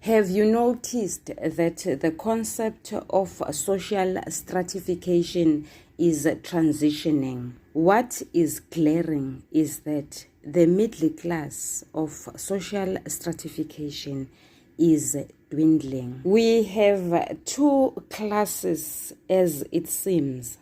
Have you noticed that the concept of social stratification is transitioning? What is glaring is that the middle class of social stratification is dwindling. We have two classes as it seems,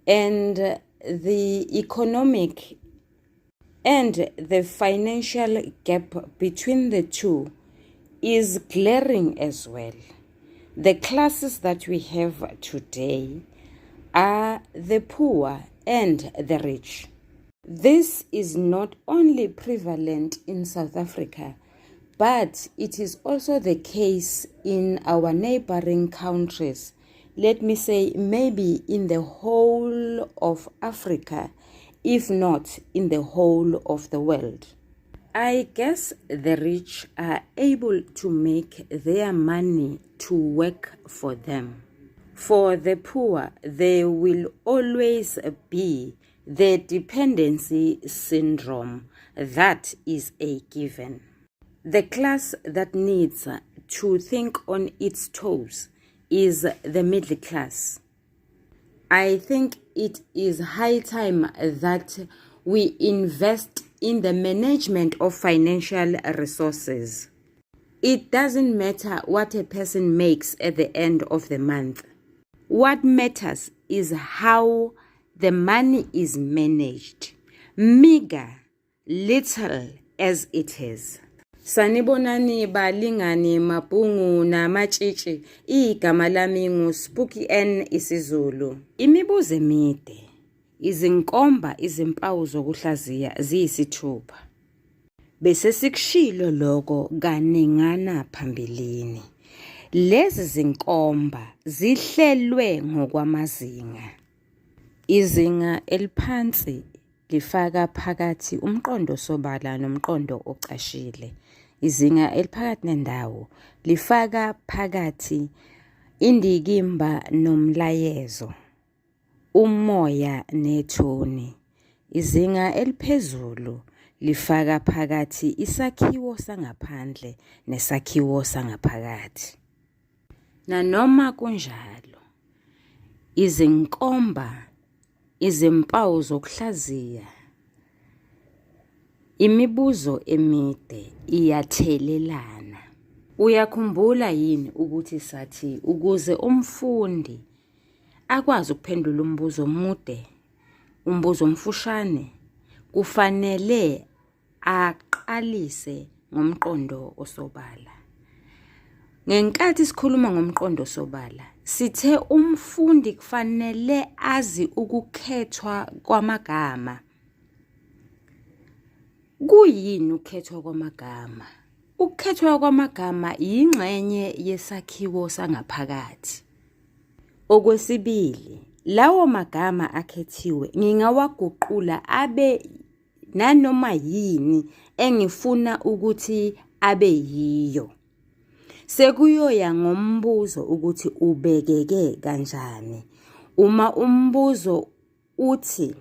and the economic and the financial gap between the two is glaring as well. The classes that we have today are the poor and the rich. This is not only prevalent in South Africa, but it is also the case in our neighboring countries. Let me say maybe in the whole of Africa, if not in the whole of the world. I guess the rich are able to make their money to work for them. For the poor, there will always be the dependency syndrome. That is a given. The class that needs to think on its toes is the middle class. I think it is high time that we invest in the management of financial resources. It doesn't matter what a person makes at the end of the month. What matters is how the money is managed, meager, little as it is. Sanibonani balingani mabhungu namatshitshi, igama lami nguSpooky N isiZulu. Imibuzo emide. Izinkomba izimpawu zokuhlaziya ziyisithupha. Bese sikushilo lokho kaningana phambilini. Lezi zinkomba zihlelwe ngokwamazinga. Izinga eliphansi lifaka phakathi umqondo osobala nomqondo ocashile. Izinga eliphakathi nendawo lifaka phakathi indikimba nomlayezo, umoya nethoni. Izinga eliphezulu lifaka phakathi isakhiwo sangaphandle nesakhiwo sangaphakathi. Nanoma kunjalo, izinkomba izimpawu zokuhlaziya, imibuzo emide iyathelelana. Uyakhumbula yini ukuthi sathi ukuze umfundi akwazi ukuphendula umbuzo omude, umbuzo omfushane, kufanele aqalise ngomqondo osobala. Ngenkathi sikhuluma ngomqondo osobala, sithe umfundi kufanele azi ukukhethwa kwamagama. Kuyini ukukhethwa kwamagama? Ukukhethwa kwamagama yingxenye yesakhiwo sangaphakathi. Okwesibili, lawo magama akhethiwe ngingawaguqula abe nanoma yini engifuna ukuthi abe yiyo. Sekuyoya ngombuzo ukuthi ubekeke kanjani. Uma umbuzo uthi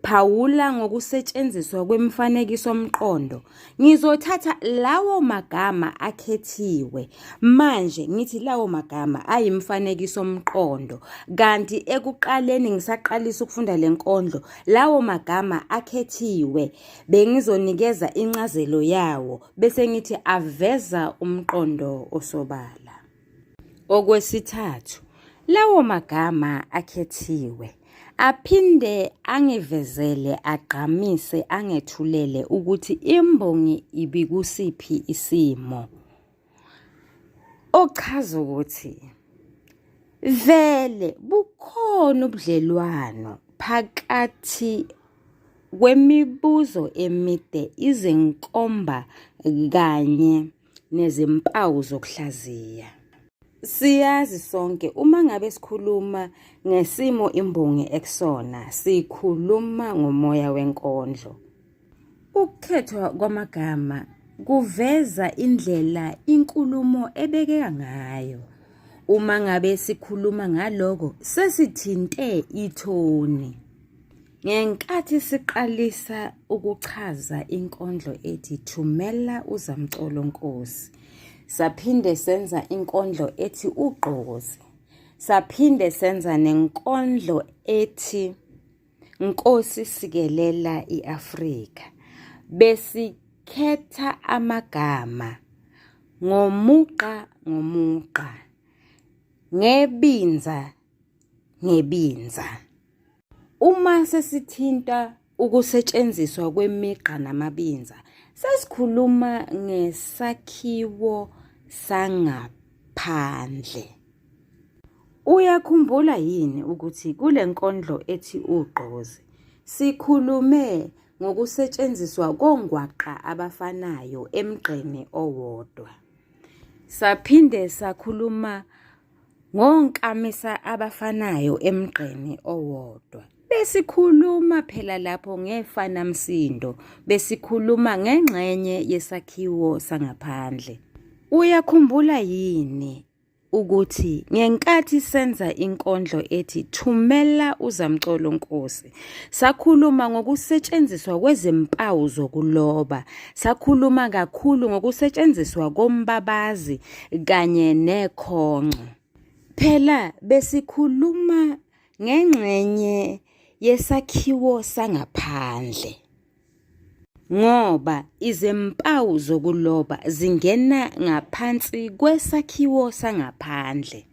phawula ngokusetshenziswa kwemifanekiso omqondo, ngizothatha lawo magama akhethiwe. Manje ngithi lawo magama ayimfanekiso omqondo, kanti ekuqaleni ngisaqalisa ukufunda lenkondlo, lawo magama akhethiwe bengizonikeza incazelo yawo bese ngithi aveza umqondo osobala. Okwesithathu, lawo magama akhethiwe aphinde angivezele agqamise angethulele ukuthi imbongi ibikusiphi isimo. Ochaza ukuthi vele bukhona ubudlelwano phakathi kwemibuzo emide, izinkomba kanye nezimpawu zokuhlaziya. Siyazi sonke uma ngabe sikhuluma ngesimo imbongi ekusona, sikhuluma ngomoya wenkondlo. Ukukhethwa kwamagama kuveza indlela inkulumo ebekeka ngayo. Uma ngabe sikhuluma ngaloko, sesithinte ithoni. Ngenkathi siqalisa ukuchaza inkondlo ethi thumela uzamcolo Nkosi, saphinde senza inkondlo ethi ugqozi, saphinde senza nenkondlo ethi Nkosi sikelela iAfrika. Besikhetha amagama ngomuqa ngomuqa, ngebinza ngebinza. Uma sesithinta ukusetshenziswa kwemigqa namabinza, sesikhuluma ngesakhiwo sangaphandle. Uyakhumbula yini ukuthi kule nkondlo ethi ugqozi sikhulume ngokusetshenziswa kongwaqa abafanayo emgqeni owodwa. Saphinde sakhuluma ngonkamisa abafanayo emgqeni owodwa. Besikhuluma phela lapho ngefanamsindo, besikhuluma ngengxenye yesakhiwo sangaphandle. Uyakhumbula yini ukuthi ngenkathi senza inkondlo ethi thumela uzamcolo Nkosi, sakhuluma ngokusetshenziswa kwezimpawu zokuloba, sakhuluma kakhulu ngokusetshenziswa kombabazi kanye nekhongco. Phela besikhuluma ngengxenye yesakhiwo sangaphandle, ngoba izimpawu zokuloba zingena ngaphansi kwesakhiwo sangaphandle.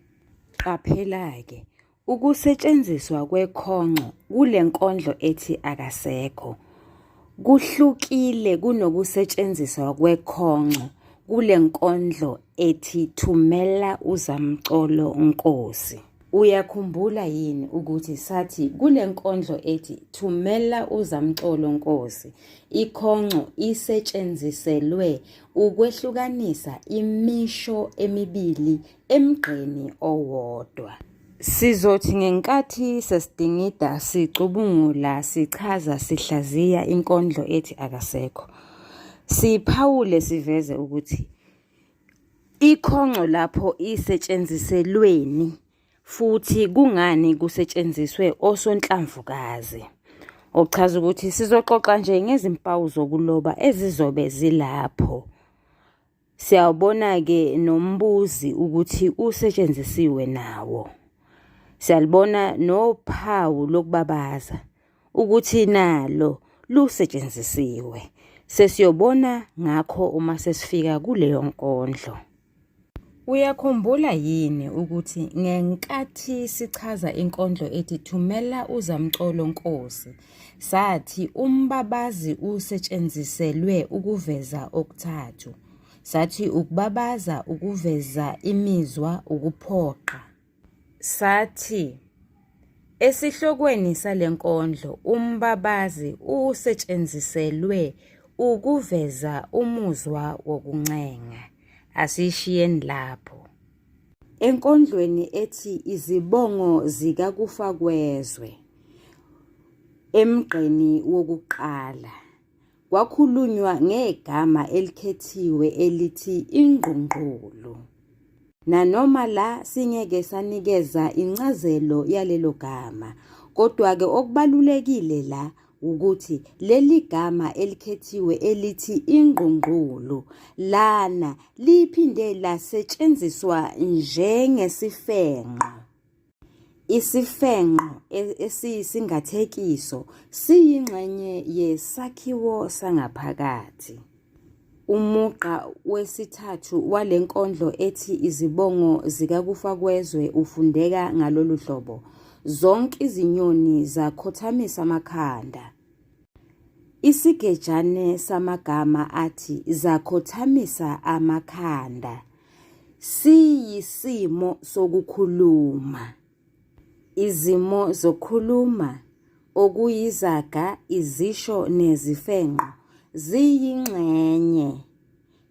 Qaphela-ke, ukusetshenziswa kwekhongco kule nkondlo ethi akasekho kuhlukile kunokusetshenziswa kwekhongco kule nkondlo ethi thumela uzamcolo Nkosi. Uyakhumbula yini ukuthi sathi kule nkondlo ethi thumela uzamcolo Nkosi, ikhongco isetshenziselwe ukwehlukanisa imisho emibili emgqeni owodwa. Sizothi ngenkathi sesidingida sicubungula sichaza sihlaziya inkondlo ethi akasekho, siphawule siveze ukuthi ikhongco lapho isetshenziselweni futhi kungani kusetshenziswe osonhlamvukazi. Okuchaza ukuthi sizoxoxa nje ngezimpawu zokuloba ezizobe zilapho. Siyawubona-ke nombuzi ukuthi usetshenzisiwe nawo. Siyalibona nophawu lokubabaza ukuthi nalo lusetshenzisiwe. Sesiyobona ngakho uma sesifika kuleyo nkondlo. Uyakhumbula yini ukuthi ngenkathi sichaza inkondlo ethi thumela uzamcolo Nkosi, sathi umbabazi usetshenziselwe ukuveza okuthathu. Sathi ukubabaza ukuveza imizwa, ukuphoqa. Sathi esihlokweni sale nkondlo umbabazi usetshenziselwe ukuveza umuzwa wokuncenga. Asishiyeni lapho. Enkondlweni ethi izibongo zikakufa kwezwe, emgqeni wokuqala, kwakhulunywa ngegama elikhethiwe elithi ingqungqulu. Nanoma la singeke sanikeza incazelo yalelo gama, kodwa-ke okubalulekile la ukuthi leli gama elikhethiwe elithi ingqungqulu lana liphinde lasetshenziswa njengesifenqo. Isifenqo esiyisingathekiso siyingxenye yesakhiwo sangaphakathi. Umugqa wesithathu wale nkondlo ethi izibongo zikakufa kwezwe ufundeka ngalolu hlobo. Zonke izinyoni zakhothamisa amakhanda. Isigejane samagama athi zakhothamisa amakhanda siyisimo sokukhuluma. Izimo zokukhuluma okuyizaga, izisho nezifenqo ziyingxenye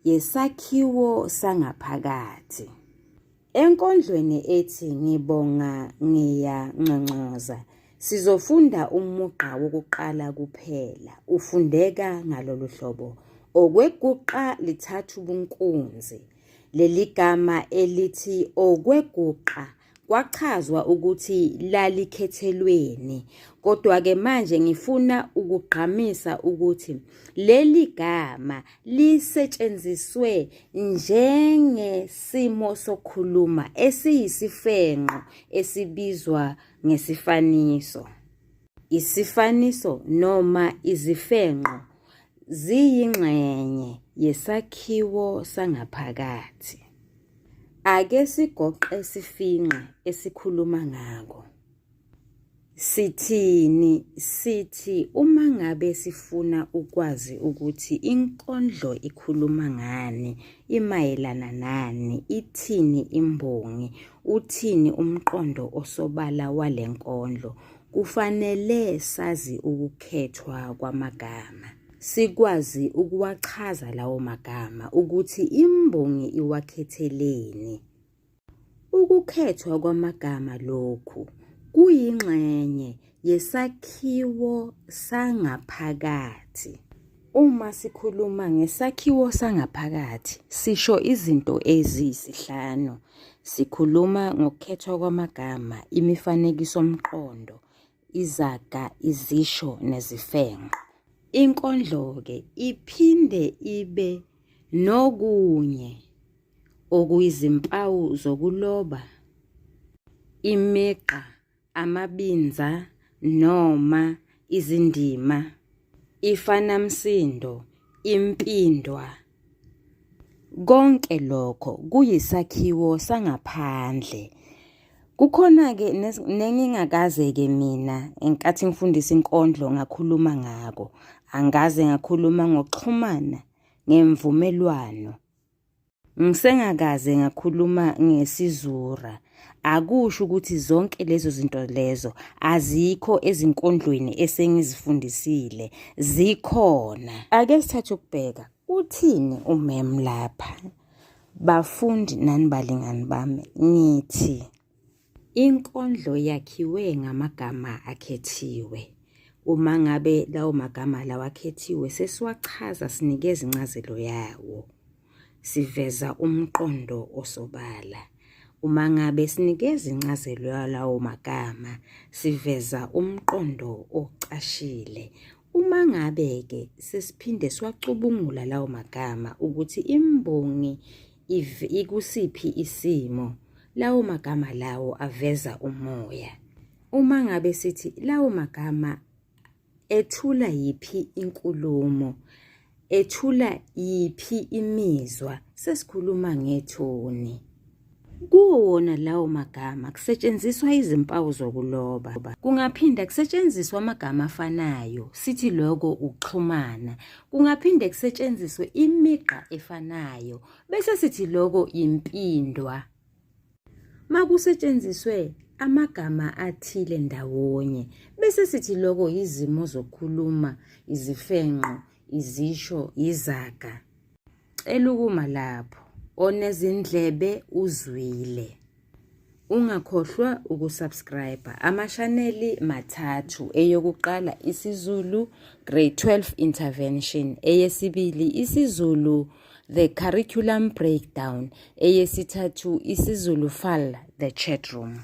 yesakhiwo sangaphakathi. Enkondlweni ethi ngibonga ngiyangqongqoza sizofunda umugqa wokuqala kuphela ufundeka ngalolu hlobo. Okweguqa lithatha ubunkunzi. Leli gama elithi okweguqa kwachazwa ukuthi lalikhethelweni. Kodwa-ke manje ngifuna ukugqamisa ukuthi leli gama lisetshenziswe njengesimo sokukhuluma esiyisifenqo esibizwa ngesifaniso. Isifaniso noma izifenqo ziyingxenye yesakhiwo sangaphakathi. Ake sigoqe isifinqe esikhuluma ngako. Sithini? Sithi uma ngabe sifuna ukwazi ukuthi inkondlo ikhuluma ngani, imayelana nani, ithini imbongi, uthini umqondo osobala walenkondlo, kufanele sazi ukukhethwa kwamagama. Sikwazi ukuwachaza lawo magama ukuthi imbongi iwakhetheleni. Ukukhethwa kwamagama lokhu kuyingxenye yesakhiwo sangaphakathi. Uma sikhuluma ngesakhiwo sangaphakathi, sisho izinto eziyisihlanu. Sikhuluma ngokukhethwa kwamagama, imifanekiso mqondo, izaga, izisho nezifenqo. Inkondlo-ke iphinde ibe nokunye okuyizimpawu zokuloba, imigqa, amabinza noma izindima, ifanamsindo, impindwa. Konke lokho kuyisakhiwo sangaphandle. Kukhona-ke nengingakaze-ke mina enkathi ngifundisa inkondlo ngakhuluma ngako. Angaze ngakhuluma ngokuxhumana, ngemvumelwano. Ngisengakaze ngakhuluma ngesizura. Akusho ukuthi zonke lezo zinto lezo azikho ezinkondlweni esengizifundisile. Zikhona. Ake sithathe ukubheka. Uthini umem lapha? Bafundi nani balingani bami, ngithi inkondlo yakhiwe ngamagama akhethiwe. Uma ngabe lawo magama lawa akhethiwe sesiwachaza, sinikeza incazelo yawo. Siveza umqondo osobala. Uma ngabe sinikeza incazelo yalawo magama, siveza umqondo ocashile. Uma ngabe-ke sesiphinde siwacubungula lawo magama ukuthi imbongi ikusiphi isimo, lawo magama lawo aveza umoya. Uma ngabe sithi lawo magama ethula yiphi inkulumo, ethula yiphi imizwa, sesikhuluma ngethoni. Kuwona lawo magama kusetshenziswa izimpawu zokuloba. Kungaphinda kusetshenziswa amagama afanayo, sithi lokho ukuxhumana. Kungaphinde kusetshenziswe imigqa efanayo, bese sithi lokho impindwa. Makusetshenziswe amagama athile ndawonye, bese sithi lokho izimo zokukhuluma, izifenqo, izisho, izaga. Elukuma lapho, onezindlebe uzwile. Ungakhohlwa ukusubscribe amashaneli mathathu. Eyokuqala isiZulu Grade 12 Intervention, eyesibili isiZulu The Curriculum Breakdown, eyesithathu isiZulu File The Chat Room.